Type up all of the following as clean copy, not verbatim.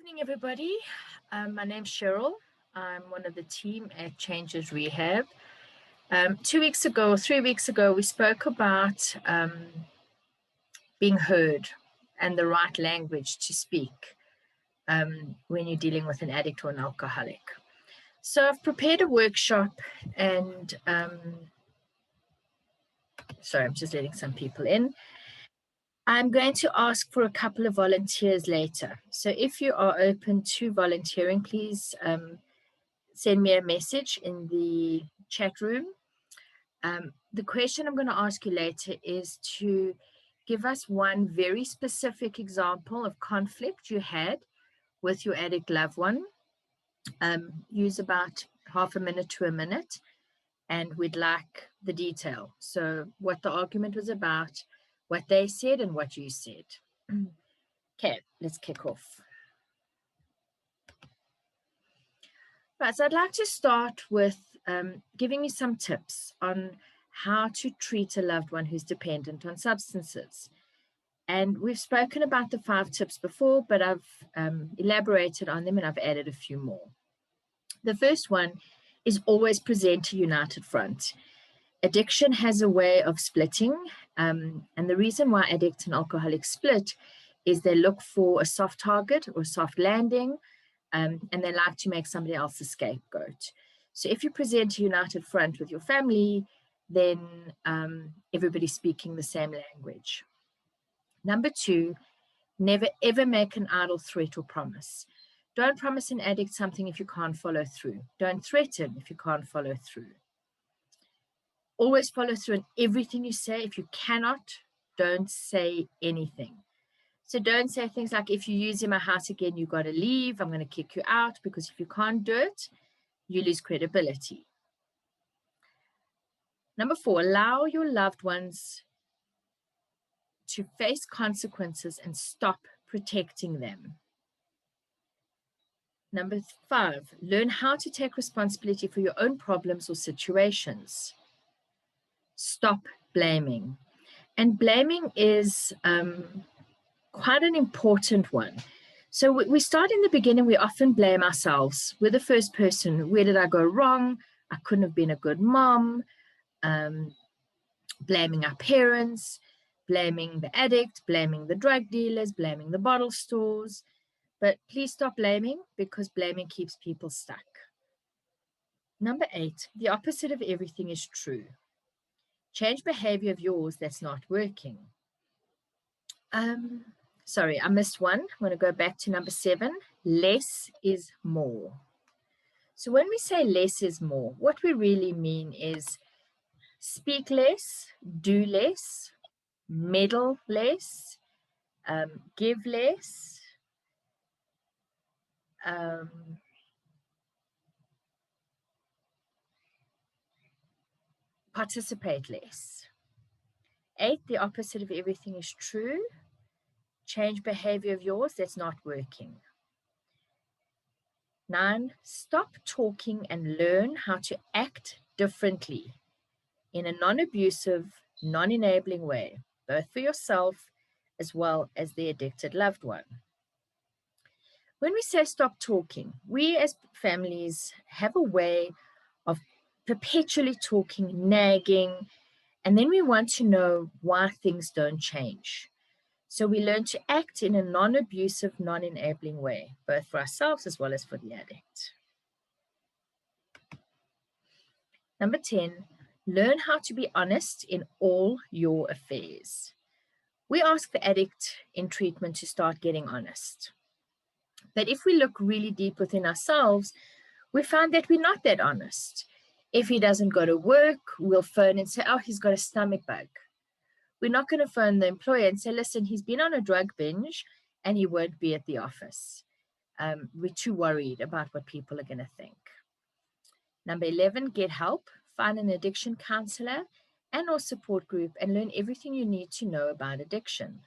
Evening, everybody. My name's Sheryl. I'm one of the team at Changes Rehab. 2 weeks ago, 3 weeks ago, we spoke about being heard and the right language to speak when you're dealing with an addict or an alcoholic. So I've prepared a workshop and sorry, I'm just letting some people in. I'm going to ask for a couple of volunteers later. So if you are open to volunteering, please send me a message in the chat room. The question I'm going to ask you later is to give us one very specific example of conflict you had with your addict loved one. Use about half a minute to a minute, and we'd like the detail. So what the argument was about, what they said, and what you said. Okay, let's kick off. Right, so I'd like to start with giving you some tips on how to treat a loved one who's dependent on substances. And we've spoken about the 5 tips before, but I've elaborated on them and I've added a few more. The first one is always present a united front. Addiction has a way of splitting, and the reason why addicts and alcoholics split is they look for a soft target or soft landing, and they like to make somebody else a scapegoat. So if you present a united front with your family, then everybody's speaking the same language. Number 2, never ever make an idle threat or promise. Don't promise an addict something if you can't follow through. Don't threaten if you can't follow through. Always follow through on everything you say. If you cannot, don't say anything. So don't say things like, if you use in my house again, you got to leave. I'm going to kick you out, because if you can't do it, you lose credibility. Number 4, allow your loved ones to face consequences and stop protecting them. Number 5, learn how to take responsibility for your own problems or situations. Stop blaming. And blaming is quite an important one. So we start in the beginning, we often blame ourselves. We're the first person. Where did I go wrong? I couldn't have been a good mom. Blaming our parents, blaming the addict, blaming the drug dealers, blaming the bottle stores. But please stop blaming, because blaming keeps people stuck. Number 8, the opposite of everything is true. Change behavior of yours that's not working. Sorry, I missed one. I'm going to go back to number 7. Less is more. So when we say less is more, what we really mean is speak less, do less, meddle less, give less, participate less. 8, the opposite of everything is true. Change behavior of yours that's not working. 9, stop talking and learn how to act differently in a non-abusive, non-enabling way, both for yourself as well as the addicted loved one. When we say stop talking, we as families have a way of perpetually talking, nagging, and then we want to know why things don't change. So we learn to act in a non-abusive, non-enabling way, both for ourselves as well as for the addict. Number 10, learn how to be honest in all your affairs. We ask the addict in treatment to start getting honest. But if we look really deep within ourselves, we find that we're not that honest. If he doesn't go to work, we'll phone and say, oh, he's got a stomach bug. We're not going to phone the employer and say, listen, he's been on a drug binge and he won't be at the office. We're too worried about what people are going to think. Number 11, get help. Find an addiction counselor and or support group and learn everything you need to know about addiction.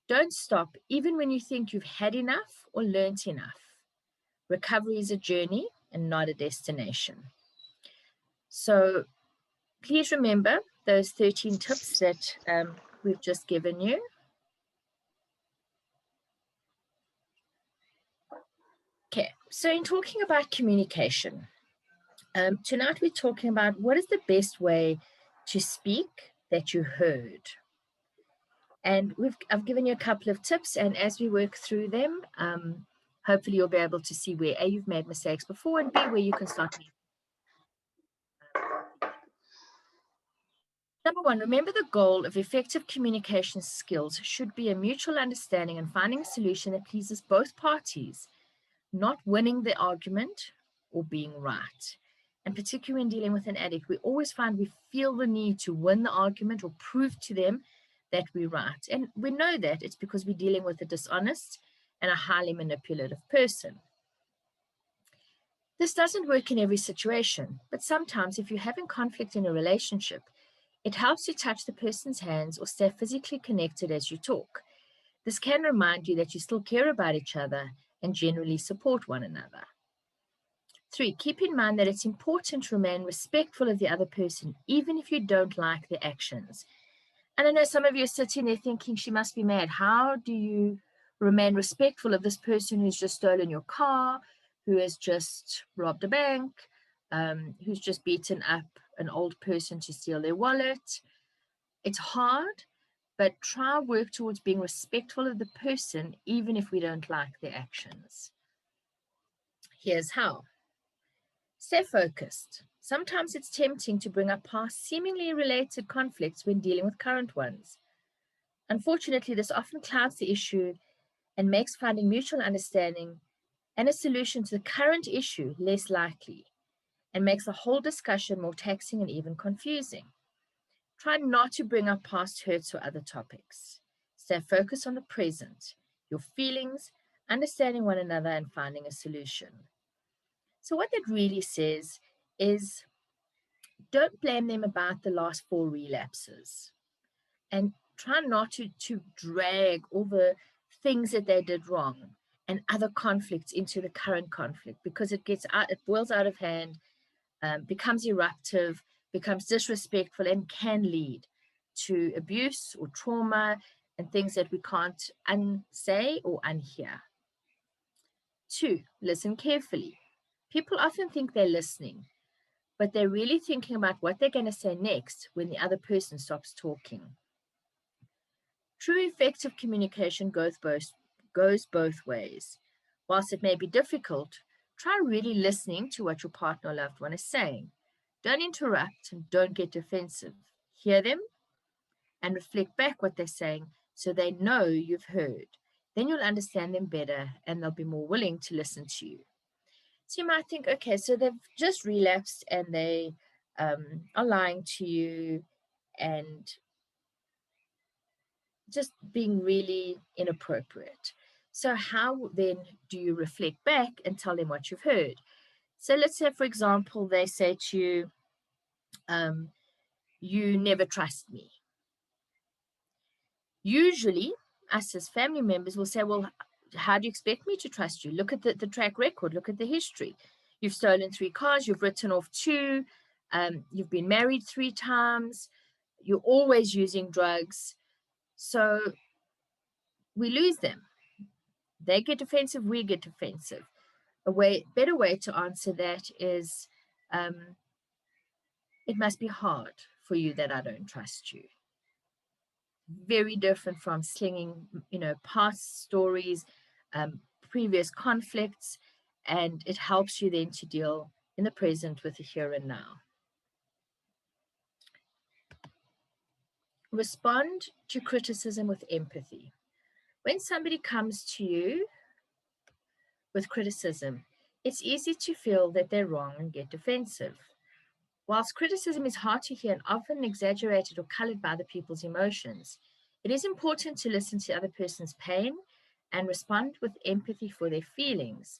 Don't stop even when you think you've had enough or learnt enough. Recovery is a journey and not a destination. So please remember those 13 tips that we've just given you. Okay, so in talking about communication, tonight we're talking about what is the best way to speak that you heard. And I've given you a couple of tips, and as we work through them, hopefully you'll be able to see where A, you've made mistakes before, and B, where you can start. Number one, remember the goal of effective communication skills should be a mutual understanding and finding a solution that pleases both parties, not winning the argument or being right. And particularly when dealing with an addict, we always find we feel the need to win the argument or prove to them that we're right. And we know that it's because we're dealing with a dishonest and a highly manipulative person. This doesn't work in every situation, but sometimes if you're having conflict in a relationship, it helps you touch the person's hands or stay physically connected as you talk. This can remind you that you still care about each other and generally support one another. 3, keep in mind that it's important to remain respectful of the other person, even if you don't like their actions. And I know some of you are sitting there thinking, she must be mad. How do you remain respectful of this person who's just stolen your car, who has just robbed a bank, who's just beaten up an old person to steal their wallet? It's hard, but try work towards being respectful of the person, even if we don't like their actions. Here's how. Stay focused. Sometimes it's tempting to bring up past seemingly related conflicts when dealing with current ones. Unfortunately, this often clouds the issue and makes finding mutual understanding and a solution to the current issue less likely, and makes the whole discussion more taxing and even confusing. Try not to bring up past hurts or other topics. Stay focused on the present, your feelings, understanding one another, and finding a solution. So what that really says is, don't blame them about the last 4 relapses, and try not to drag all the things that they did wrong and other conflicts into the current conflict, because it boils out of hand, becomes eruptive, becomes disrespectful, and can lead to abuse or trauma and things that we can't unsay or unhear. 2, listen carefully. People often think they're listening, but they're really thinking about what they're going to say next when the other person stops talking. True effective communication goes both ways. Whilst it may be difficult, try really listening to what your partner or loved one is saying. Don't interrupt and don't get defensive. Hear them and reflect back what they're saying so they know you've heard. Then you'll understand them better and they'll be more willing to listen to you. So you might think, okay, so they've just relapsed and they are lying to you and just being really inappropriate. So how then do you reflect back and tell them what you've heard? So let's say, for example, they say to you, you never trust me. Usually, us as family members will say, well, how do you expect me to trust you? Look at the track record. Look at the history. You've stolen 3 cars. You've written off 2. You've been married 3 times. You're always using drugs. So we lose them. They get defensive. We get defensive. Better way to answer that is, it must be hard for you that I don't trust you. Very different from slinging, past stories, previous conflicts, and it helps you then to deal in the present with the here and now. Respond to criticism with empathy. When somebody comes to you with criticism, it's easy to feel that they're wrong and get defensive. Whilst criticism is hard to hear and often exaggerated or colored by other people's emotions, it is important to listen to the other person's pain and respond with empathy for their feelings.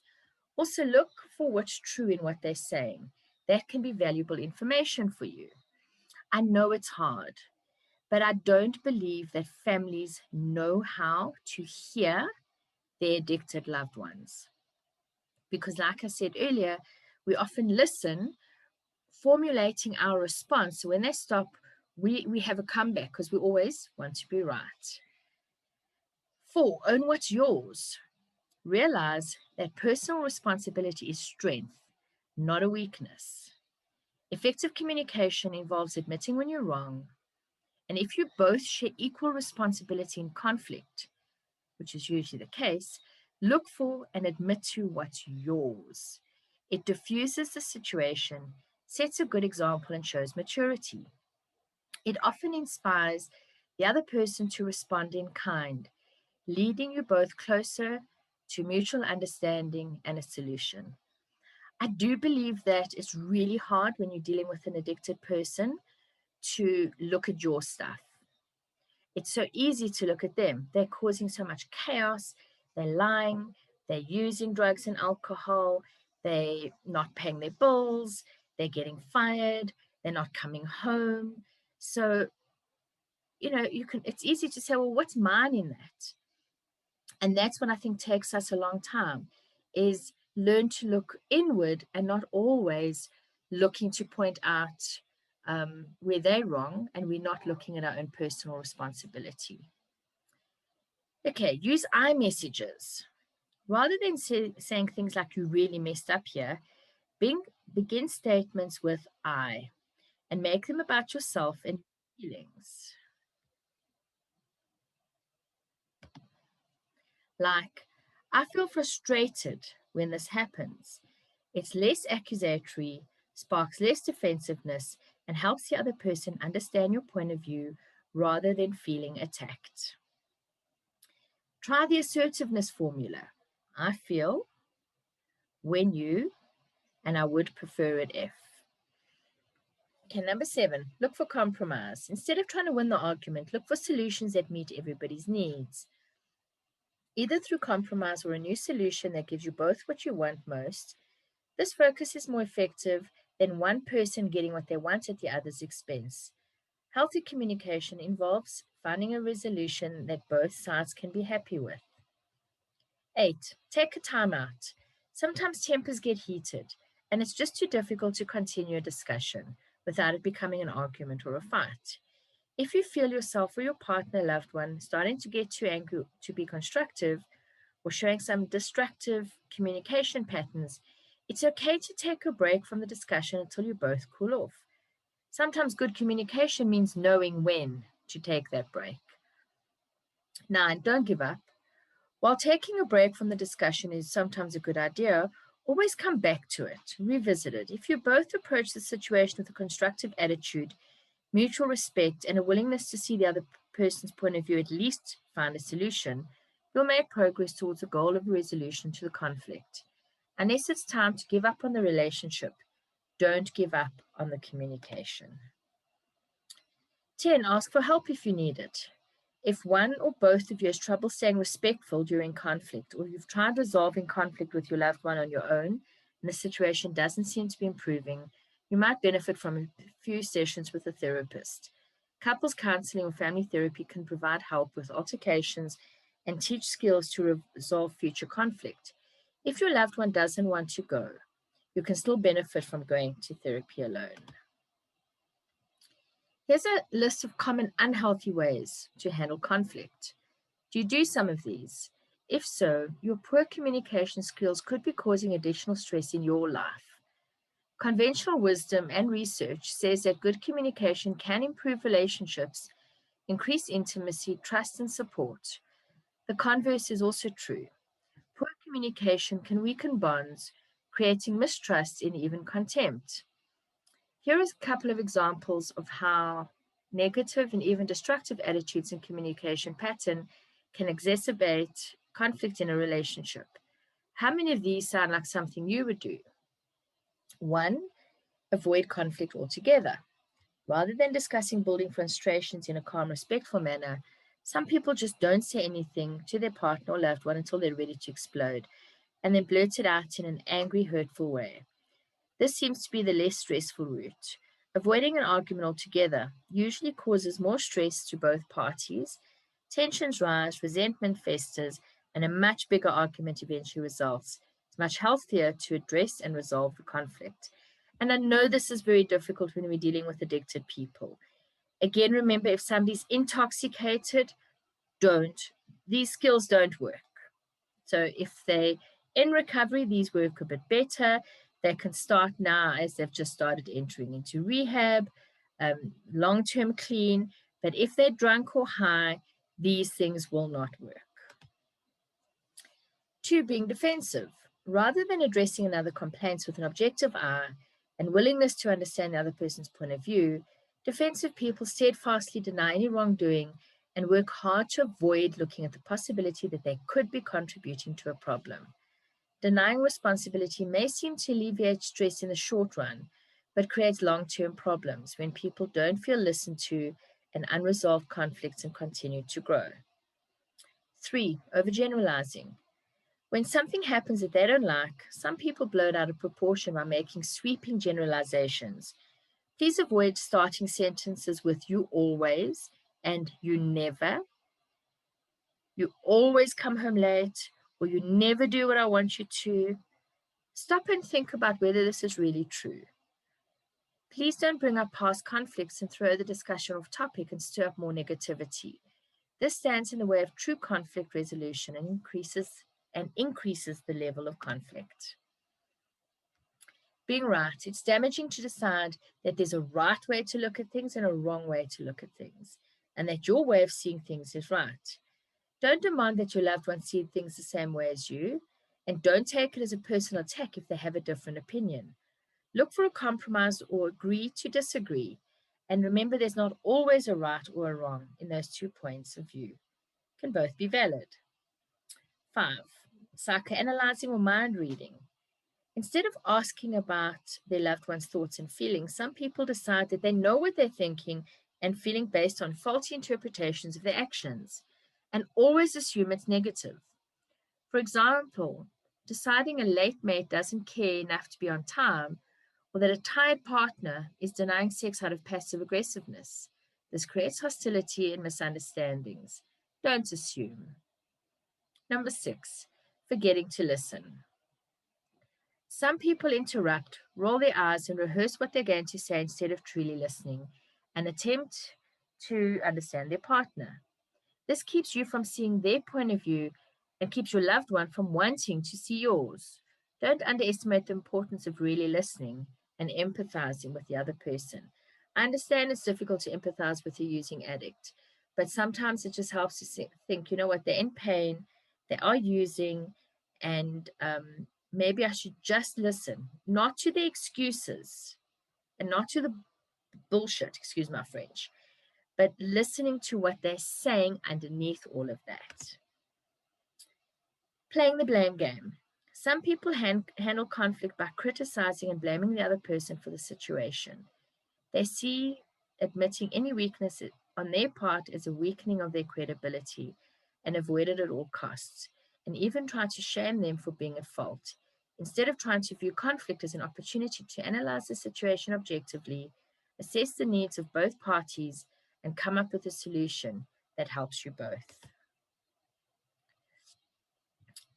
Also, look for what's true in what they're saying. That can be valuable information for you. I know it's hard, but I don't believe that families know how to hear their addicted loved ones. Because like I said earlier, we often listen, formulating our response. So when they stop, we have a comeback because we always want to be right. 4, own what's yours. Realize that personal responsibility is strength, not a weakness. Effective communication involves admitting when you're wrong, and if you both share equal responsibility in conflict, which is usually the case, look for and admit to what's yours. It diffuses the situation, sets a good example, and shows maturity. It often inspires the other person to respond in kind, leading you both closer to mutual understanding and a solution. I do believe that it's really hard when you're dealing with an addicted person to look at your stuff. It's so easy to look at them. They're causing so much chaos. They're lying. They're using drugs and alcohol. They're not paying their bills. They're getting fired. They're not coming home. So, it's easy to say, well, what's mine in that? And that's what I think takes us a long time, is learn to look inward and not always looking to point out where they're wrong, and we're not looking at our own personal responsibility. Okay, use I messages. Rather than saying things like you really messed up here, begin statements with I and make them about yourself and feelings. Like, I feel frustrated when this happens. It's less accusatory, sparks less defensiveness, and helps the other person understand your point of view rather than feeling attacked. Try the assertiveness formula. I feel, when you, and I would prefer it if. Okay, number 7, look for compromise. Instead of trying to win the argument, look for solutions that meet everybody's needs. Either through compromise or a new solution that gives you both what you want most. This focus is more effective than one person getting what they want at the other's expense. Healthy communication involves finding a resolution that both sides can be happy with. 8, take a time out. Sometimes tempers get heated, and it's just too difficult to continue a discussion without it becoming an argument or a fight. If you feel yourself or your partner, loved one, starting to get too angry to be constructive or showing some destructive communication patterns, it's okay to take a break from the discussion until you both cool off. Sometimes good communication means knowing when to take that break. 9, don't give up. While taking a break from the discussion is sometimes a good idea, always come back to it, revisit it. If you both approach the situation with a constructive attitude, mutual respect, and a willingness to see the other person's point of view, at least find a solution, you'll make progress towards the goal of a resolution to the conflict. Unless it's time to give up on the relationship, don't give up on the communication. 10, ask for help if you need it. If one or both of you has trouble staying respectful during conflict, or you've tried resolving conflict with your loved one on your own, and the situation doesn't seem to be improving, you might benefit from a few sessions with a therapist. Couples counseling or family therapy can provide help with altercations and teach skills to resolve future conflict. If your loved one doesn't want to go, you can still benefit from going to therapy alone. Here's a list of common unhealthy ways to handle conflict. Do you do some of these? If so, your poor communication skills could be causing additional stress in your life. Conventional wisdom and research says that good communication can improve relationships, increase intimacy, trust, and support. The converse is also true. Poor communication can weaken bonds, creating mistrust and even contempt. Here is a couple of examples of how negative and even destructive attitudes and communication pattern can exacerbate conflict in a relationship. How many of these sound like something you would do? 1, avoid conflict altogether. Rather than discussing building frustrations in a calm, respectful manner, some people just don't say anything to their partner or loved one until they're ready to explode, and then blurt it out in an angry, hurtful way. This seems to be the less stressful route. Avoiding an argument altogether usually causes more stress to both parties. Tensions rise, resentment festers, and a much bigger argument eventually results. It's much healthier to address and resolve the conflict. And I know this is very difficult when we're dealing with addicted people. Again, remember, if somebody's intoxicated, these skills don't work. So if they In recovery, these work a bit better. They can start now as they've just started entering into rehab, long-term clean. But if they're drunk or high, these things will not work. 2, being defensive. Rather than addressing another complaint with an objective eye and willingness to understand the other person's point of view, defensive people steadfastly deny any wrongdoing and work hard to avoid looking at the possibility that they could be contributing to a problem. Denying responsibility may seem to alleviate stress in the short run, but creates long-term problems when people don't feel listened to and unresolved conflicts and continue to grow. 3, overgeneralizing. When something happens that they don't like, some people blow it out of proportion by making sweeping generalizations. Please avoid starting sentences with "you always" and "you never." "You always come home late," or "you never do what I want you to." Stop and think about whether this is really true. Please don't bring up past conflicts and throw the discussion off topic and stir up more negativity. This stands in the way of true conflict resolution and increases the level of conflict. Being right. It's damaging to decide that there's a right way to look at things and a wrong way to look at things, and that your way of seeing things is right. Don't demand that your loved one see things the same way as you, and don't take it as a personal attack if they have a different opinion. Look for a compromise or agree to disagree, and remember there's not always a right or a wrong in those 2 points of view. Can both be valid. 5, psychoanalyzing or mind reading. Instead of asking about their loved one's thoughts and feelings, some people decide that they know what they're thinking and feeling based on faulty interpretations of their actions, and always assume it's negative. For example, deciding a late mate doesn't care enough to be on time, or that a tired partner is denying sex out of passive aggressiveness. This creates hostility and misunderstandings. Don't assume. Number 6, forgetting to listen. Some people interrupt, roll their eyes, and rehearse what they're going to say instead of truly listening and attempt to understand their partner. This keeps you from seeing their point of view and keeps your loved one from wanting to see yours. Don't underestimate the importance of really listening and empathizing with the other person. I understand it's difficult to empathize with a using addict, but sometimes it just helps to think, you know what, they're in pain, they are using, and maybe I should just listen, not to the excuses and not to the bullshit, excuse my French, but listening to what they're saying underneath all of that. Playing the blame game. Some people handle conflict by criticizing and blaming the other person for the situation. They see admitting any weakness on their part as a weakening of their credibility and avoid it at all costs, and even try to shame them for being at fault, instead of trying to view conflict as an opportunity to analyze the situation objectively, assess the needs of both parties, and come up with a solution that helps you both.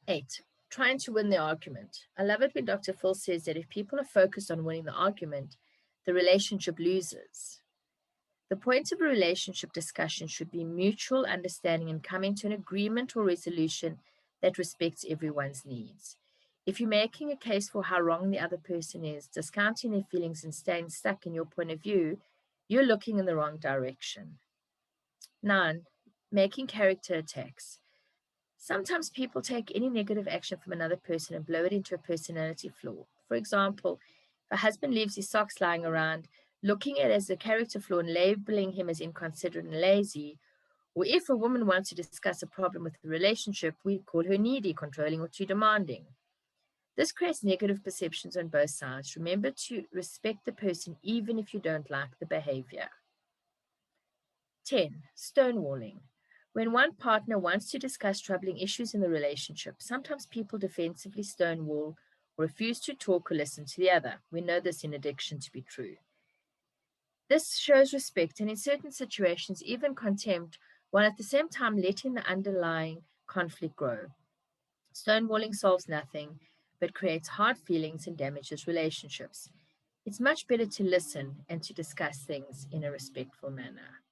8, trying to win the argument. I love it when Dr. Phil says that if people are focused on winning the argument, the relationship loses. The point of a relationship discussion should be mutual understanding and coming to an agreement or resolution that respects everyone's needs. If you're making a case for how wrong the other person is, discounting their feelings and staying stuck in your point of view, you're looking in the wrong direction. 9, making character attacks. Sometimes people take any negative action from another person and blow it into a personality flaw. For example, if a husband leaves his socks lying around, looking at it as a character flaw and labeling him as inconsiderate and lazy, or if a woman wants to discuss a problem with the relationship, we call her needy, controlling, or too demanding. This creates negative perceptions on both sides. Remember to respect the person even if you don't like the behavior. 10, stonewalling. When one partner wants to discuss troubling issues in the relationship, sometimes people defensively stonewall or refuse to talk or listen to the other. We know this in addiction to be true. This shows respect and in certain situations even contempt, while at the same time letting the underlying conflict grow. Stonewalling solves nothing, but creates hard feelings and damages relationships. It's much better to listen and to discuss things in a respectful manner.